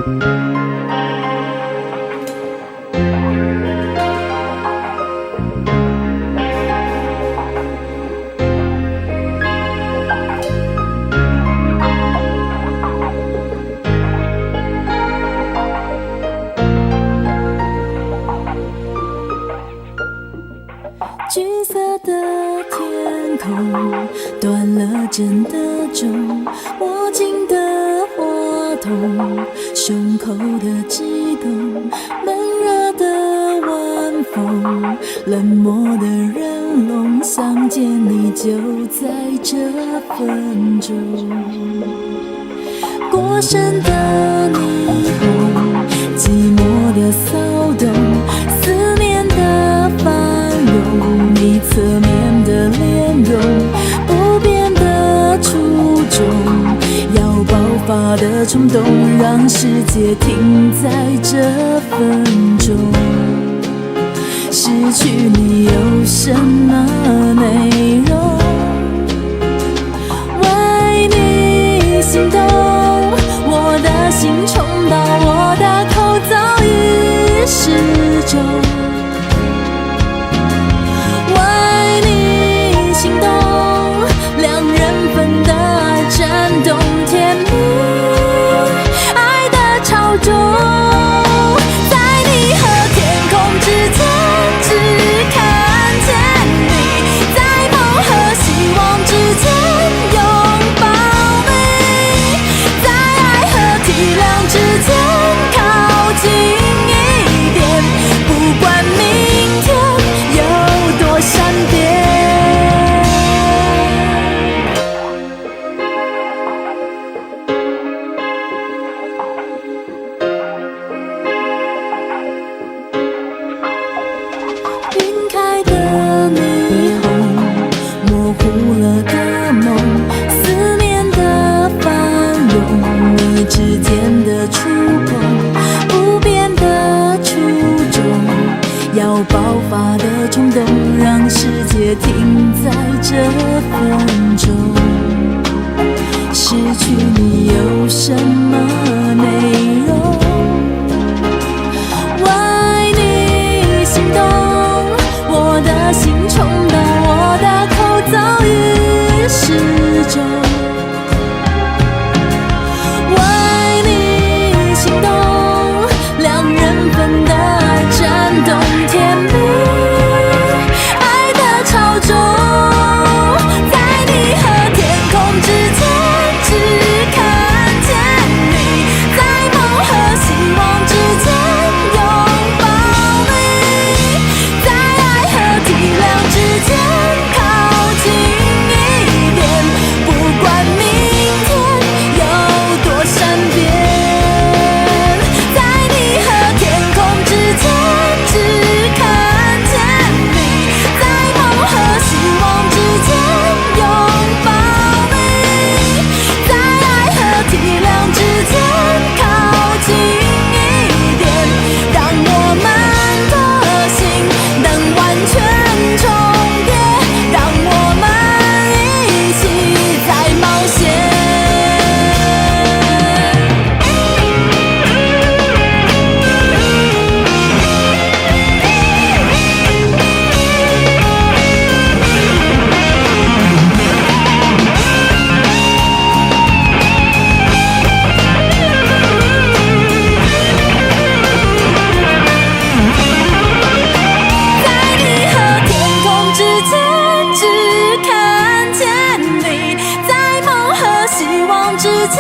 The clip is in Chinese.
橘色的天空，断了针的钟，握紧的活动，胸口的悸动，闷热的晚风，冷漠的人龙，想见你就在这分钟。过剩的霓虹，寂寞的骚动，思念的繁荣，你侧面的脸容，不变的初衷，要爆发的冲动，让世界停在这分钟。失去你有什么内容？为你心动，我的心冲到我的口早已失踪。为你心动，两人份的爱颤动，甜蜜爱的潮中，在你和天空之间，只看见你，在梦和希望之间拥抱你，在爱和体谅之间靠近一点，不管明天有多善变。晕开的霓虹，模糊了的梦，思念的繁荣，你指尖的触碰，不变的初衷，要爆发的冲动，让世界停在这分钟。失去你有什么内容？为你心动，我的心冲到我的口早已失踪。为你心动，两人份的爱颤动，甜蜜爱的潮中，在你和天空之间，只看见你，在梦和希望之间拥抱你，在爱和体谅之间靠近一点，不管明天有多善变，在你和天空之间，只看见你，在梦和希望之间拥抱你，在爱和体谅之间靠近一点，让我们的心能完全重叠，让我们一起在冒险。在你和天空之间，只看见你，在梦和希望之间